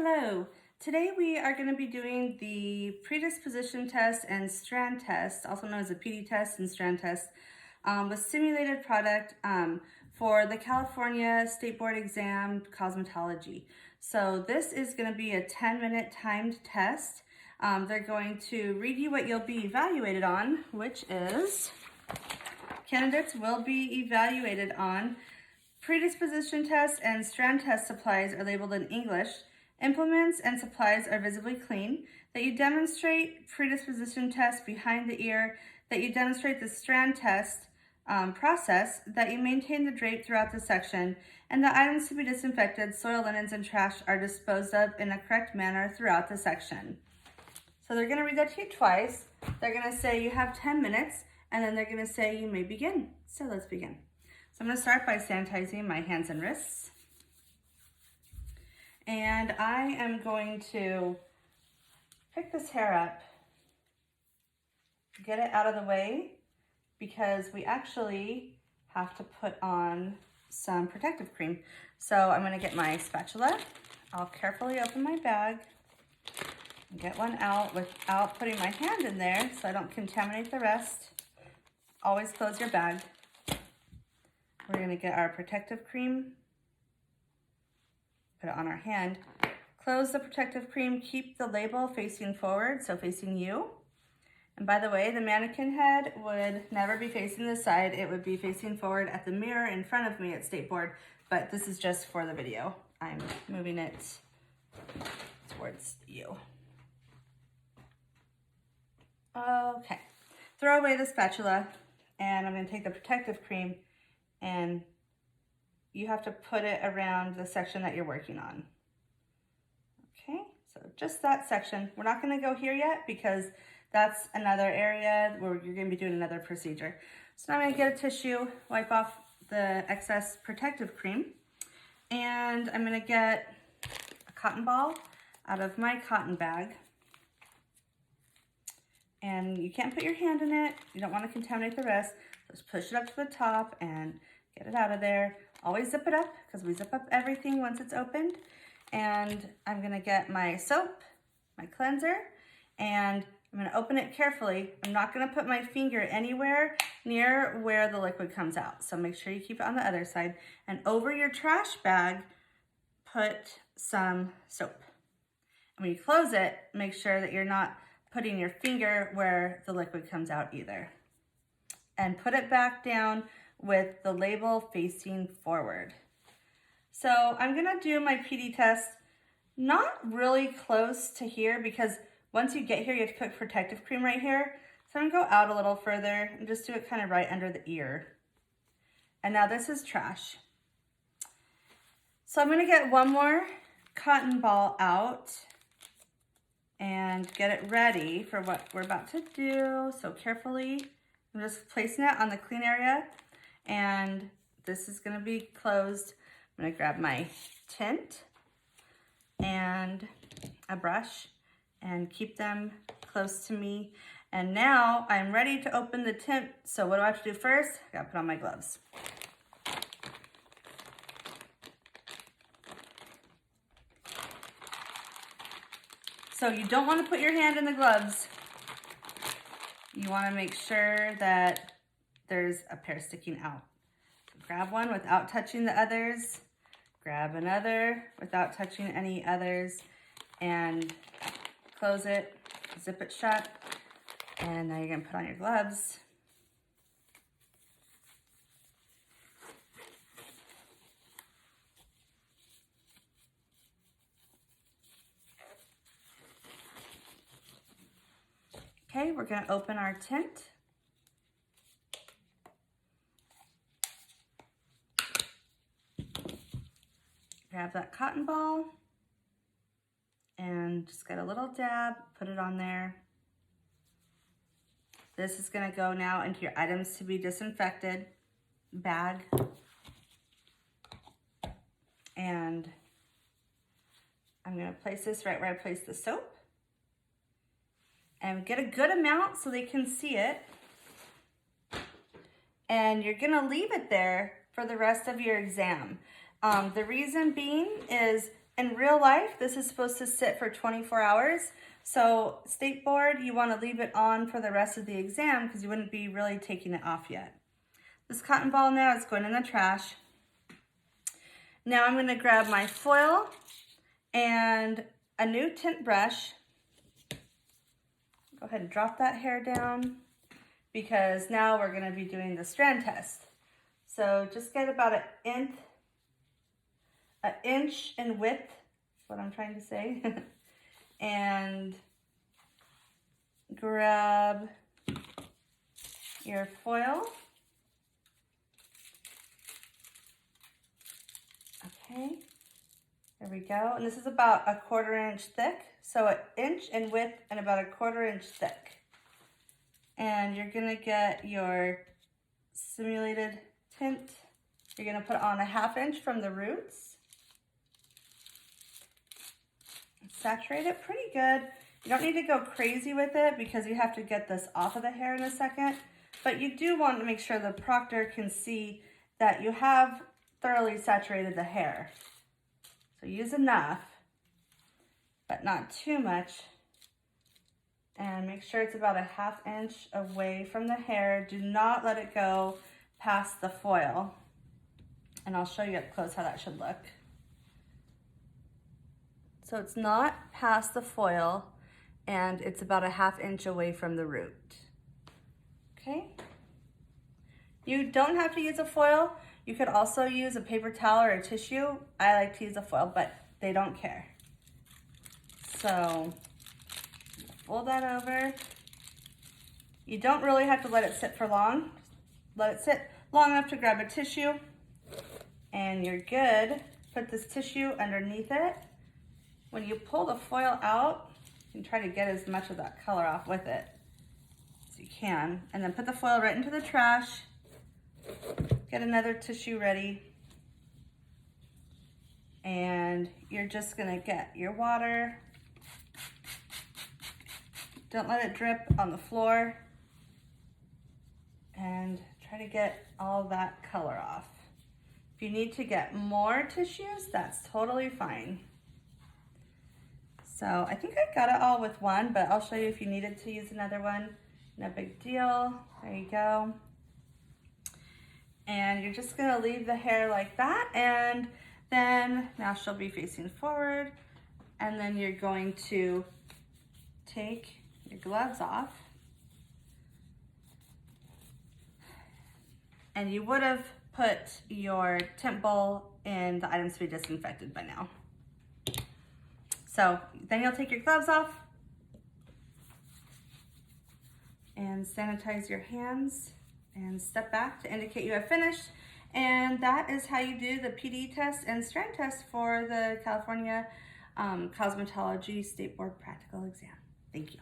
Hello, today we are going to be doing the predisposition test and strand test, also known as a PD test and strand test, with simulated product for the California State Board exam cosmetology. So this is going to be a 10-minute timed test. They're going to read you what you'll be evaluated on, which is candidates will be evaluated on predisposition test and strand test supplies are labeled in English. Implements and supplies are visibly clean, that you demonstrate predisposition test behind the ear, that you demonstrate the strand test process, that you maintain the drape throughout the section, and the items to be disinfected, soil, linens, and trash are disposed of in a correct manner throughout the section. So they're going to read that to you twice. They're going to say you have 10 minutes, and then they're going to say you may begin. So let's begin. So I'm going to start by sanitizing my hands and wrists. And I am going to pick this hair up, get it out of the way, because we actually have to put on some protective cream. So I'm going to get my spatula. I'll carefully open my bag and get one out without putting my hand in there so I don't contaminate the rest. Always close your bag. We're going to get our protective cream. Put it on our hand. Close the protective cream, keep the label facing forward, so facing you. And by the way, the mannequin head would never be facing the side, it would be facing forward at the mirror in front of me at State Board, but this is just for the video. I'm moving it towards you. Okay, throw away the spatula, and I'm gonna take the protective cream and you have to put it around the section that you're working on. Okay, so just that section. We're not gonna go here yet because that's another area where you're gonna be doing another procedure. So now I'm gonna get a tissue, wipe off the excess protective cream, and I'm gonna get a cotton ball out of my cotton bag. And you can't put your hand in it. You don't wanna contaminate the rest. Just push it up to the top and get it out of there. Always zip it up because we zip up everything once it's opened. And I'm gonna get my soap, my cleanser, and I'm gonna open it carefully. I'm not gonna put my finger anywhere near where the liquid comes out. So make sure you keep it on the other side. And over your trash bag, put some soap. And when you close it, make sure that you're not putting your finger where the liquid comes out either. And put it back down with the label facing forward. So I'm gonna do my PD test not really close to here because once you get here, you have to put protective cream right here. So I'm gonna go out a little further and just do it kind of right under the ear. And now this is trash. So I'm gonna get one more cotton ball out and get it ready for what we're about to do. So carefully, I'm just placing it on the clean area. And this is gonna be closed. I'm gonna grab my tint and a brush and keep them close to me. And now I'm ready to open the tint. So what do I have to do first? I gotta put on my gloves. So you don't wanna put your hand in the gloves. You wanna make sure that there's a pair sticking out. Grab one without touching the others. Grab another without touching any others. And close it, zip it shut. And now you're gonna put on your gloves. Okay, we're gonna open our tint. Grab that cotton ball and just get a little dab, put it on there. This is gonna go now into your items to be disinfected bag. And I'm gonna place this right where I placed the soap. And get a good amount so they can see it. And you're gonna leave it there for the rest of your exam. The reason being is In real life, this is supposed to sit for 24 hours. So State Board, you want to leave it on for the rest of the exam because you wouldn't be really taking it off yet. This cotton ball now is going in the trash. Now I'm going to grab my foil and a new tint brush. Go ahead and drop that hair down because now we're going to be doing the strand test. So just get about an inch in width, is what I'm trying to say, and grab your foil. Okay, there we go. And this is about a 1/4 inch thick. So an inch in width and about a 1/4 inch thick. And you're gonna get your simulated tint. You're gonna put on a 1/2 inch from the roots. Saturate it pretty good. You don't need to go crazy with it because you have to get this off of the hair in a second. But you do want to make sure the proctor can see that you have thoroughly saturated the hair. So use enough, but not too much. And make sure it's about a 1/2 inch away from the hair. Do not let it go past the foil. And I'll show you up close how that should look. So it's not past the foil and it's about a 1/2 inch away from the root. Okay? You don't have to use a foil. You could also use a paper towel or a tissue. I like to use a foil, but they don't care. So fold that over. You don't really have to let it sit for long. Let it sit long enough to grab a tissue and you're good. Put this tissue underneath it. When you pull the foil out, you can try to get as much of that color off with it as you can. And then put the foil right into the trash. Get another tissue ready. And you're just gonna get your water. Don't let it drip on the floor. And try to get all that color off. If you need to get more tissues, that's totally fine. So I think I got it all with one, but I'll show you if you needed to use another one. No big deal. There you go. And you're just gonna leave the hair like that, and then now she'll be facing forward, and then you're going to take your gloves off. And you would have put your tint bowl in the items to be disinfected by now. So then you'll take your gloves off and sanitize your hands and step back to indicate you have finished. And that is how you do the PD test and strand test for the California Cosmetology State Board Practical Exam. Thank you.